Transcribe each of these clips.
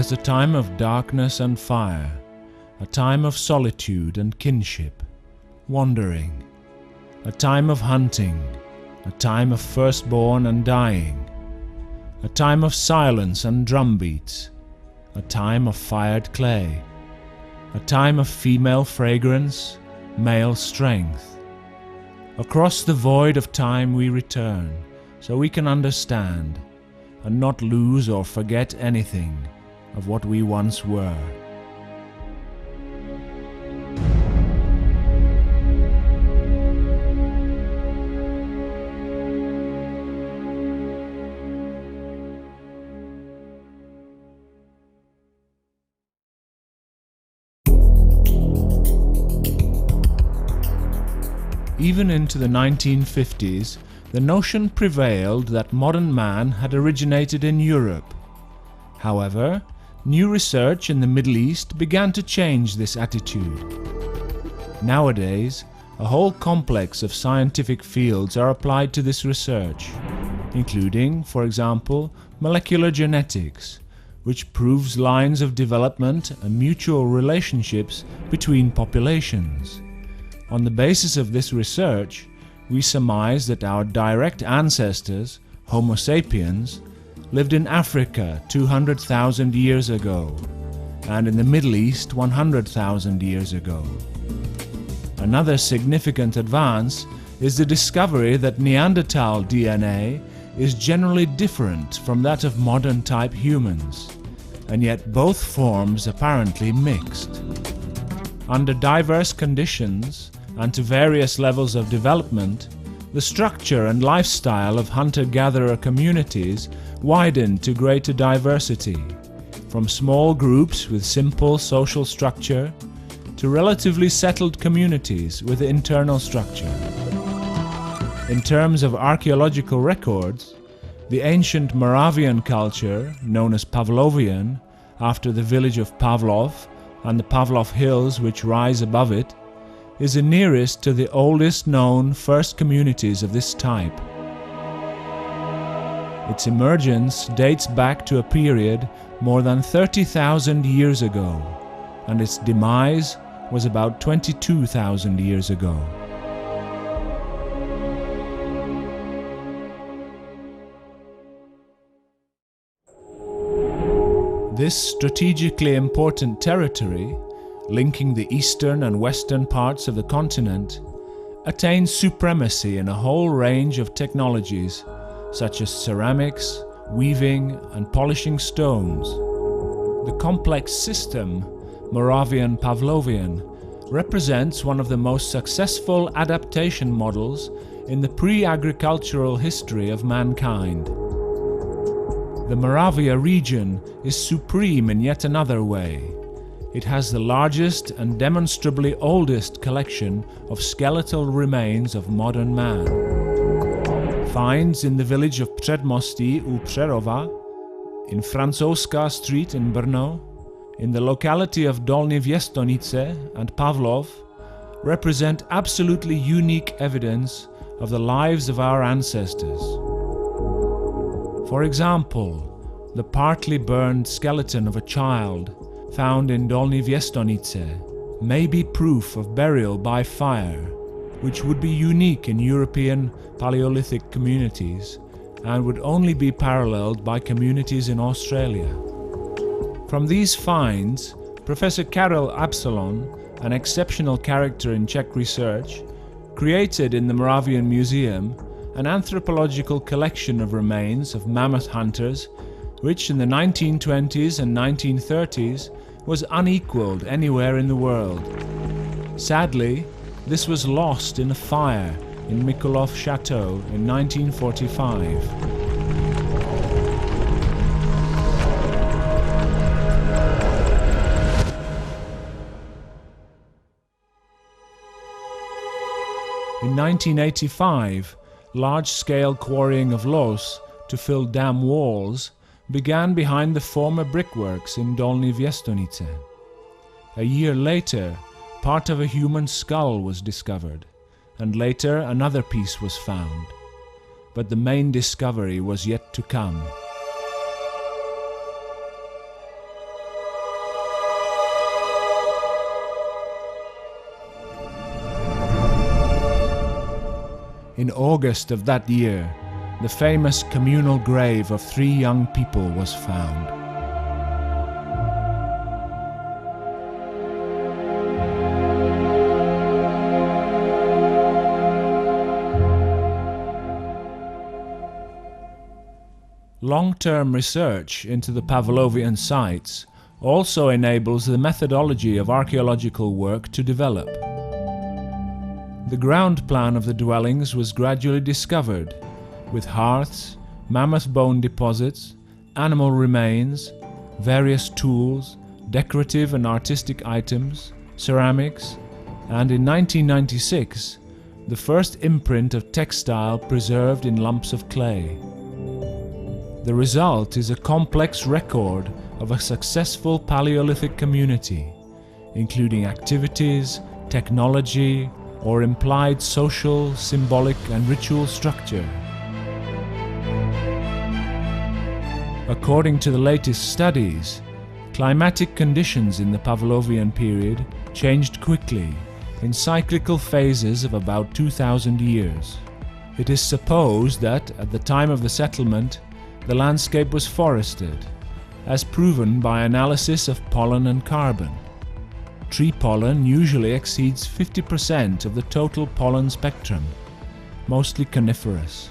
as a time of darkness and fire, a time of solitude and kinship, wandering, a time of hunting, a time of firstborn and dying, a time of silence and drumbeats, a time of fired clay, a time of female fragrance, male strength. Across the void of time we return, so we can understand and not lose or forget anything of what we once were. Even into the 1950s, the notion prevailed that modern man had originated in Europe. However, new research in the Middle East began to change this attitude. Nowadays, a whole complex of scientific fields are applied to this research, including, for example, molecular genetics, which proves lines of development and mutual relationships between populations. On the basis of this research, we surmise that our direct ancestors, Homo sapiens, lived in Africa 200,000 years ago, and in the Middle East 100,000 years ago. Another significant advance is the discovery that Neanderthal DNA is generally different from that of modern-type humans, and yet both forms apparently mixed. Under diverse conditions, and to various levels of development, the structure and lifestyle of hunter-gatherer communities widened to greater diversity, from small groups with simple social structure to relatively settled communities with internal structure. In terms of archaeological records, the ancient Moravian culture, known as Pavlovian, after the village of Pavlov and the Pavlov hills which rise above it, is the nearest to the oldest known first communities of this type. Its emergence dates back to a period more than 30,000 years ago, and its demise was about 22,000 years ago. This strategically important territory, linking the eastern and western parts of the continent, attained supremacy in a whole range of technologies such as ceramics, weaving and polishing stones. The complex system, Moravian-Pavlovian, represents one of the most successful adaptation models in the pre-agricultural history of mankind. The Moravia region is supreme in yet another way. It has the largest and demonstrably oldest collection of skeletal remains of modern man. Finds in the village of Předmostí u Přerova, in Francouzská Street in Brno, in the locality of Dolní Věstonice and Pavlov, represent absolutely unique evidence of the lives of our ancestors. For example, the partly burned skeleton of a child found in Dolní Věstonice may be proof of burial by fire, which would be unique in European Paleolithic communities and would only be paralleled by communities in Australia. From these finds, Professor Karel Absalon, an exceptional character in Czech research, created in the Moravian Museum an anthropological collection of remains of mammoth hunters which in the 1920s and 1930s was unequaled anywhere in the world. Sadly, this was lost in a fire in Mikulov Chateau in 1945. In 1985, large-scale quarrying of loess to fill dam walls began behind the former brickworks in Dolní Věstonice. A year later, part of a human skull was discovered, and later another piece was found. But the main discovery was yet to come. In August of that year, the famous communal grave of 3 young people was found. Long-term research into the Pavlovian sites also enables the methodology of archaeological work to develop. The ground plan of the dwellings was gradually discovered, with hearths, mammoth bone deposits, animal remains, various tools, decorative and artistic items, ceramics, and in 1996, the first imprint of textile preserved in lumps of clay. The result is a complex record of a successful Paleolithic community, including activities, technology, or implied social, symbolic, and ritual structure. According to the latest studies, climatic conditions in the Pavlovian period changed quickly, in cyclical phases of about 2,000 years. It is supposed that, at the time of the settlement, the landscape was forested, as proven by analysis of pollen and carbon. Tree pollen usually exceeds 50% of the total pollen spectrum, mostly coniferous,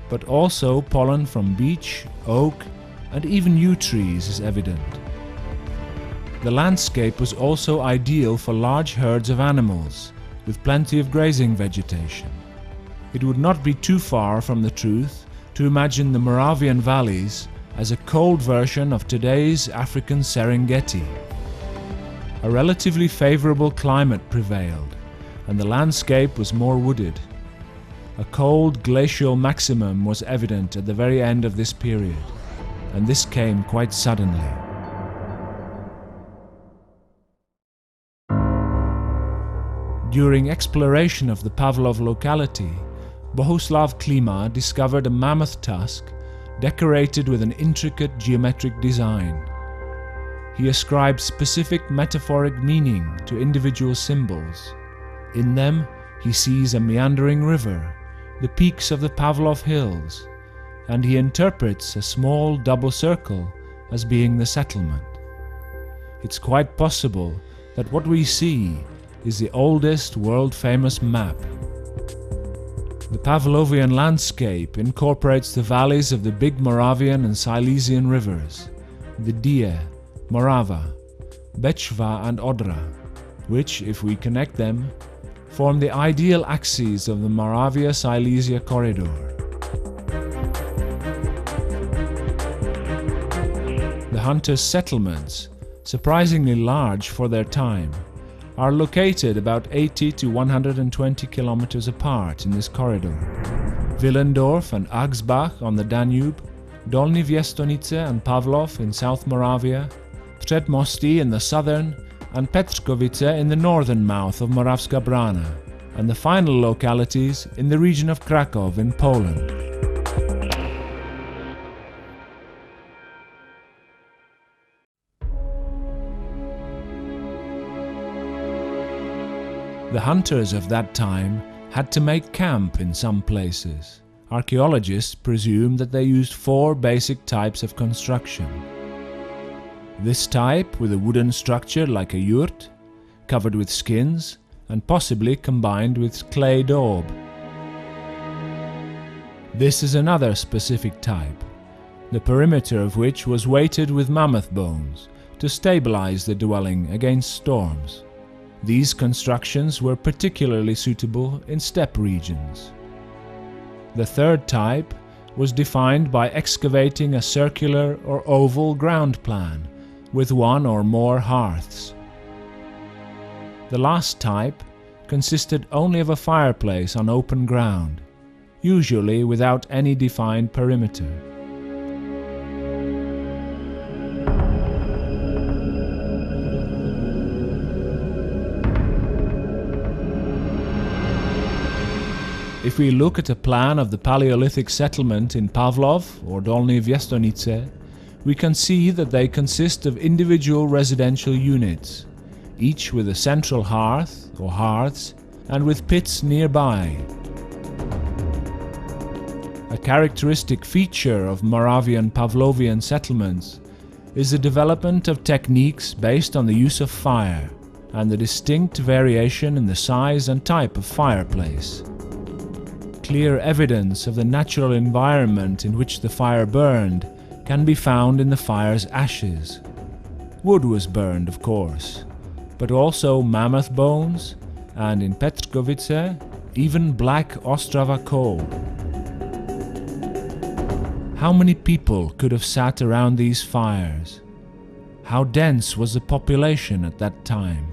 but also pollen from beech, oak, and even yew trees is evident. The landscape was also ideal for large herds of animals, with plenty of grazing vegetation. It would not be too far from the truth to imagine the Moravian valleys as a cold version of today's African Serengeti. A relatively favorable climate prevailed, and the landscape was more wooded. A cold glacial maximum was evident at the very end of this period, and this came quite suddenly. During exploration of the Pavlov locality, Bohuslav Klima discovered a mammoth tusk decorated with an intricate geometric design. He ascribed specific metaphoric meaning to individual symbols. In them, he sees a meandering river, the peaks of the Pavlov Hills, and he interprets a small double circle as being the settlement. It's quite possible that what we see is the oldest world-famous map. The Pavlovian landscape incorporates the valleys of the big Moravian and Silesian rivers, the Dyje, Morava, Bečva and Odra, which, if we connect them, form the ideal axes of the Moravia-Silesia corridor. The hunters' settlements, surprisingly large for their time, are located about 80 to 120 kilometers apart in this corridor. Willendorf and Axbach on the Danube, Dolní Věstonice and Pavlov in South Moravia, Předmostí in the southern, and Petrkovice in the northern mouth of Moravska Brana, and the final localities in the region of Krakow in Poland. The hunters of that time had to make camp in some places. Archaeologists presume that they used 4 basic types of construction. This type with a wooden structure like a yurt, covered with skins and possibly combined with clay daub. This is another specific type, the perimeter of which was weighted with mammoth bones to stabilize the dwelling against storms. These constructions were particularly suitable in steppe regions. The third type was defined by excavating a circular or oval ground plan with 1 or more hearths. The last type consisted only of a fireplace on open ground, usually without any defined perimeter. If we look at a plan of the Paleolithic settlement in Pavlov or Dolní Věstonice, we can see that they consist of individual residential units, each with a central hearth or hearths and with pits nearby. characteristic feature of Moravian Pavlovian settlements is the development of techniques based on the use of fire and the distinct variation in the size and type of fireplace. Clear evidence of the natural environment in which the fire burned can be found in the fire's ashes. Wood was burned, of course, but also mammoth bones, and in Petrkovice, even black Ostrava coal. How many people could have sat around these fires? How dense was the population at that time?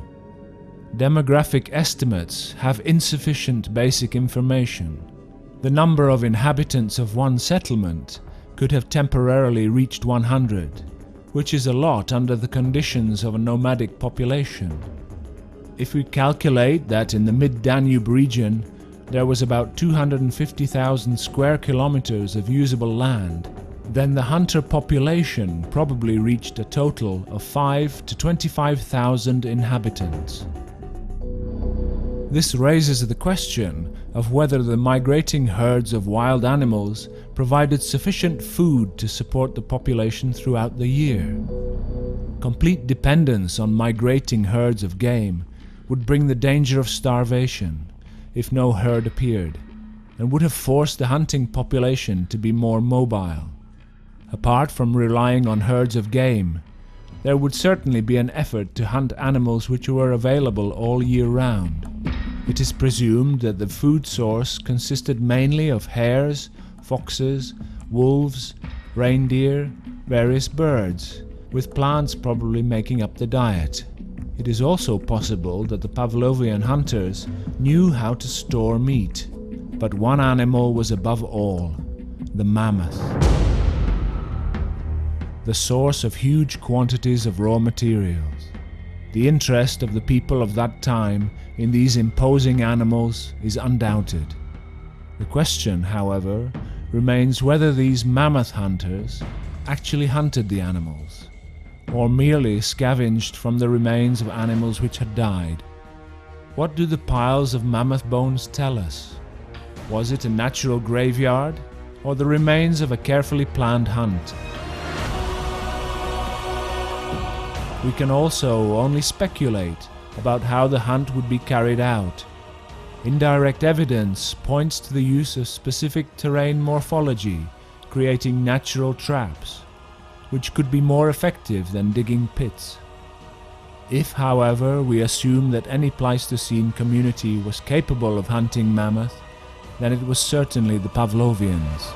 Demographic estimates have insufficient basic information. The number of inhabitants of one settlement could have temporarily reached 100, which is a lot under the conditions of a nomadic population. If we calculate that in the mid-Danube region there was about 250,000 square kilometers of usable land, then the hunter population probably reached a total of 5 to 25,000 inhabitants. This raises the question of whether the migrating herds of wild animals provided sufficient food to support the population throughout the year. Complete dependence on migrating herds of game would bring the danger of starvation if no herd appeared, and would have forced the hunting population to be more mobile. Apart from relying on herds of game, there would certainly be an effort to hunt animals which were available all year round. It is presumed that the food source consisted mainly of hares, foxes, wolves, reindeer, various birds, with plants probably making up the diet. It is also possible that the Pavlovian hunters knew how to store meat, but one animal was above all: the mammoth. The source of huge quantities of raw materials. The interest of the people of that time in these imposing animals is undoubted. The question, however, remains whether these mammoth hunters actually hunted the animals, or merely scavenged from the remains of animals which had died. What do the piles of mammoth bones tell us? Was it a natural graveyard, or the remains of a carefully planned hunt? We can also only speculate about how the hunt would be carried out. Indirect evidence points to the use of specific terrain morphology, creating natural traps, which could be more effective than digging pits. If, however, we assume that any Pleistocene community was capable of hunting mammoth, then it was certainly the Pavlovians.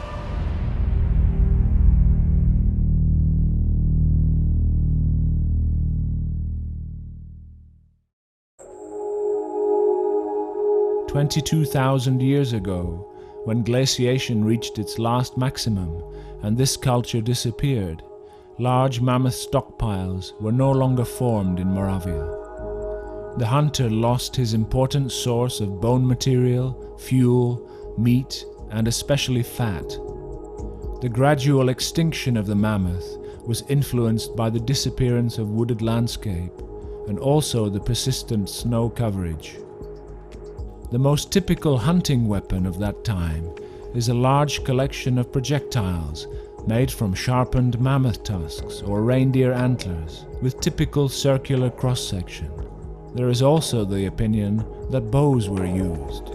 "22,000 years ago, when glaciation reached its last maximum and this culture disappeared, large mammoth stockpiles were no longer formed in Moravia. The hunter lost his important source of bone material, fuel, meat, and especially fat. The gradual extinction of the mammoth was influenced by the disappearance of wooded landscape and also the persistent snow coverage. The most typical hunting weapon of that time is a large collection of projectiles made from sharpened mammoth tusks or reindeer antlers, with typical circular cross-section. There is also the opinion that bows were used.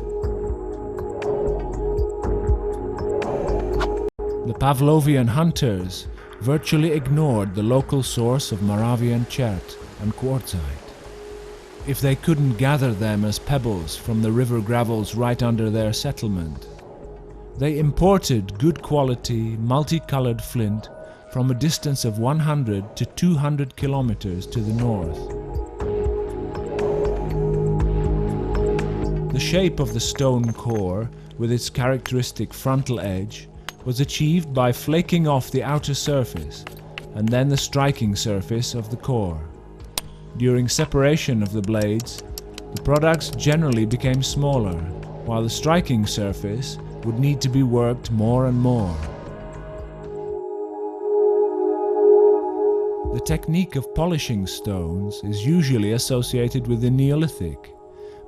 The Pavlovian hunters virtually ignored the local source of Moravian chert and quartzite. If they couldn't gather them as pebbles from the river gravels right under their settlement, they imported good quality, multicolored flint from a distance of 100 to 200 kilometers to the north. The shape of the stone core, with its characteristic frontal edge, was achieved by flaking off the outer surface and then the striking surface of the core. During separation of the blades, the products generally became smaller, while the striking surface would need to be worked more and more. The technique of polishing stones is usually associated with the Neolithic,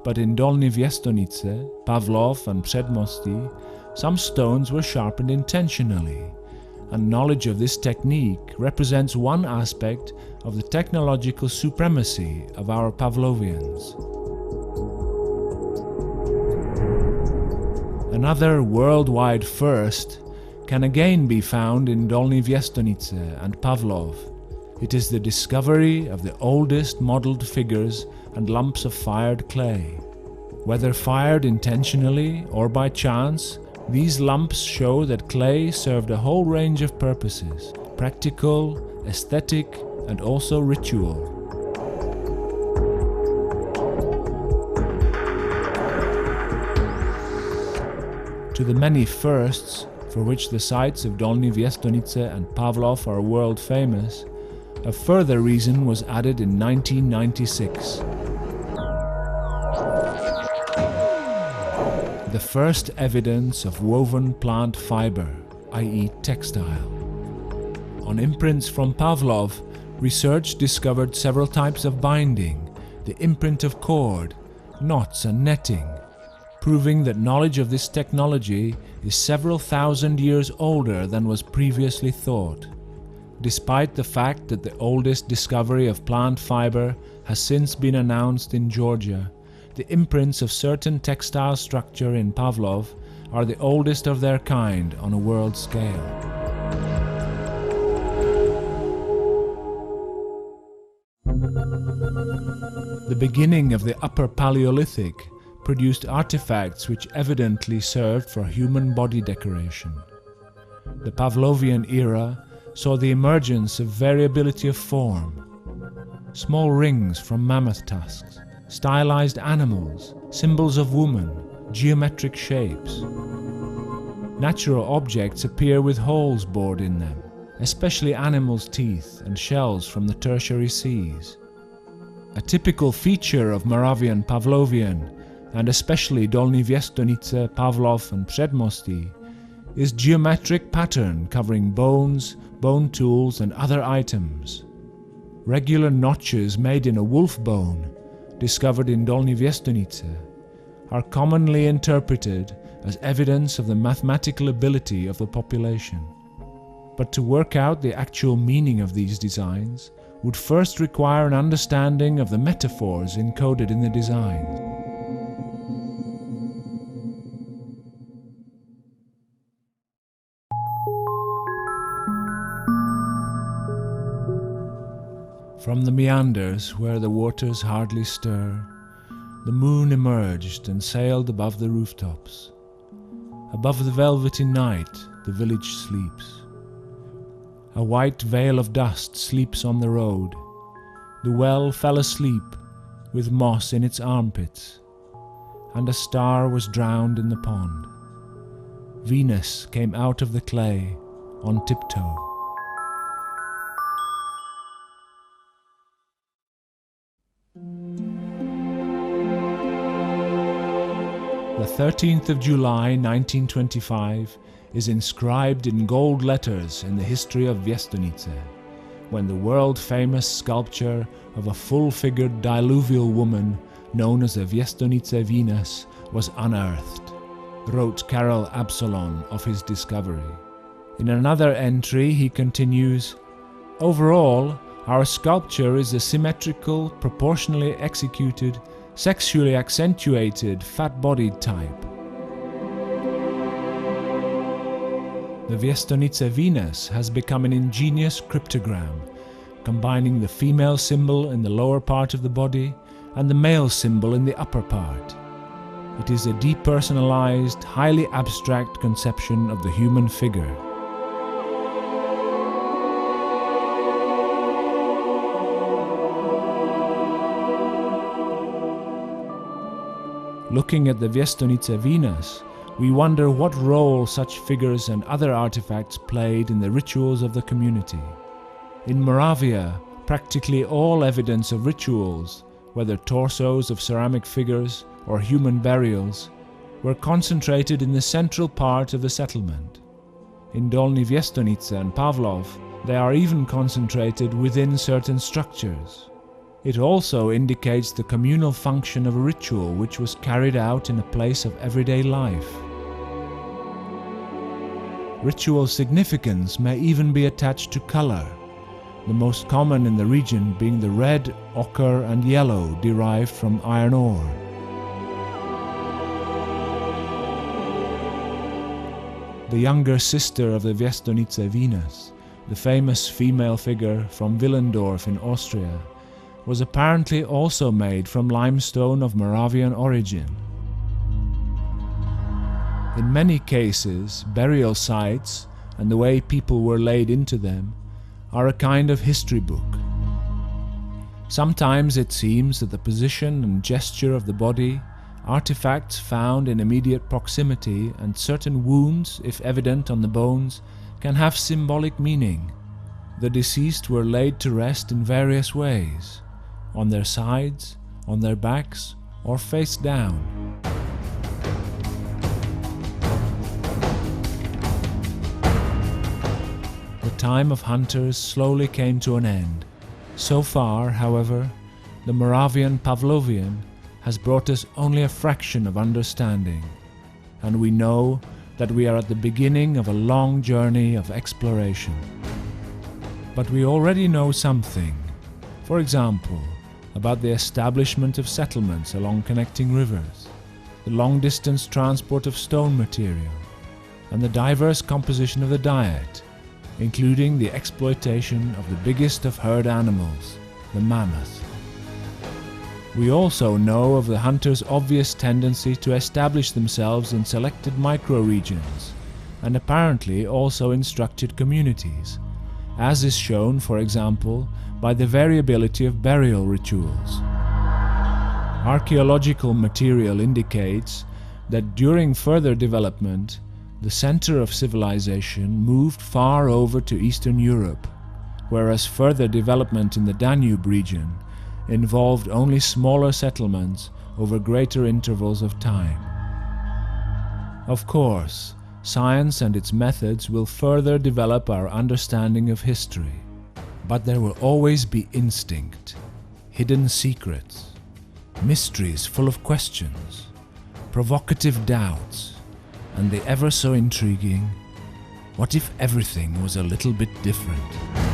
but in Dolní Věstonice, Pavlov and Předmostí, Some stones were sharpened intentionally, and knowledge of this technique represents one aspect of the technological supremacy of our Pavlovians. Another worldwide first can again be found in Dolní Věstonice and Pavlov. It is the discovery of the oldest modelled figures and lumps of fired clay. Whether fired intentionally or by chance, these lumps show that clay served a whole range of purposes: practical, aesthetic, and also ritual. To the many firsts for which the sites of Dolní Věstonice and Pavlov are world famous, a further reason was added in 1996. The first evidence of woven plant fiber, i.e. textile. On imprints from Pavlov, research discovered several types of binding, the imprint of cord, knots and netting, proving that knowledge of this technology is several thousand years older than was previously thought. Despite the fact that the oldest discovery of plant fiber has since been announced in Georgia, the imprints of certain textile structure in Pavlov are the oldest of their kind on a world scale. The beginning of the Upper Paleolithic produced artifacts which evidently served for human body decoration. The Pavlovian era saw the emergence of variability of form. Small rings from mammoth tusks, stylized animals, symbols of woman, geometric shapes. Natural objects appear with holes bored in them, especially animals' teeth and shells from the tertiary seas. A typical feature of Moravian Pavlovian, and especially Dolní Věstonice, Pavlov and Předmostí, is geometric pattern covering bones, bone tools and other items. Regular notches made in a wolf bone, discovered in Dolní Věstonice, are commonly interpreted as evidence of the mathematical ability of the population. But to work out the actual meaning of these designs would first require an understanding of the metaphors encoded in the designs. From the meanders where the waters hardly stir, the moon emerged and sailed above the rooftops. Above the velvety night, the village sleeps. A white veil of dust sleeps on the road. The well fell asleep with moss in its armpits, and a star was drowned in the pond. Venus came out of the clay on tiptoe. The 13th of July 1925 is inscribed in gold letters in the history of Věstonice, when the world-famous sculpture of a full-figured diluvial woman known as the Věstonice Venus was unearthed, wrote Karel Absolon of his discovery. In another entry he continues, "Overall, our sculpture is a symmetrical, proportionally executed, sexually accentuated, fat-bodied type. The Věstonice Venus has become an ingenious cryptogram, combining the female symbol in the lower part of the body and the male symbol in the upper part. It is a depersonalized, highly abstract conception of the human figure. Looking at the Věstonice Venus, we wonder what role such figures and other artifacts played in the rituals of the community. In Moravia, practically all evidence of rituals, whether torsos of ceramic figures or human burials, were concentrated in the central part of the settlement. In Dolní Věstonice and Pavlov, they are even concentrated within certain structures. It also indicates the communal function of a ritual which was carried out in a place of everyday life. Ritual significance may even be attached to color, the most common in the region being the red, ochre and yellow derived from iron ore. The younger sister of the Viesdonice Venus, the famous female figure from Willendorf in Austria, was apparently also made from limestone of Moravian origin. In many cases, burial sites and the way people were laid into them are a kind of history book. Sometimes it seems that the position and gesture of the body, artifacts found in immediate proximity, and certain wounds, if evident on the bones, can have symbolic meaning. The deceased were laid to rest in various ways, on their sides, on their backs, or face down. The time of hunters slowly came to an end. So far, however, the Moravian Pavlovian has brought us only a fraction of understanding, and we know that we are at the beginning of a long journey of exploration. But we already know something, for example, about the establishment of settlements along connecting rivers, the long-distance transport of stone material, and the diverse composition of the diet, including the exploitation of the biggest of herd animals, the mammoth. We also know of the hunters' obvious tendency to establish themselves in selected microregions, and apparently also in structured communities, as is shown, for example, by the variability of burial rituals. Archaeological material indicates that during further development, the center of civilization moved far over to Eastern Europe, whereas further development in the Danube region involved only smaller settlements over greater intervals of time. Of course, science and its methods will further develop our understanding of history, but there will always be instinct, hidden secrets, mysteries full of questions, provocative doubts, and the ever so intriguing, what if everything was a little bit different?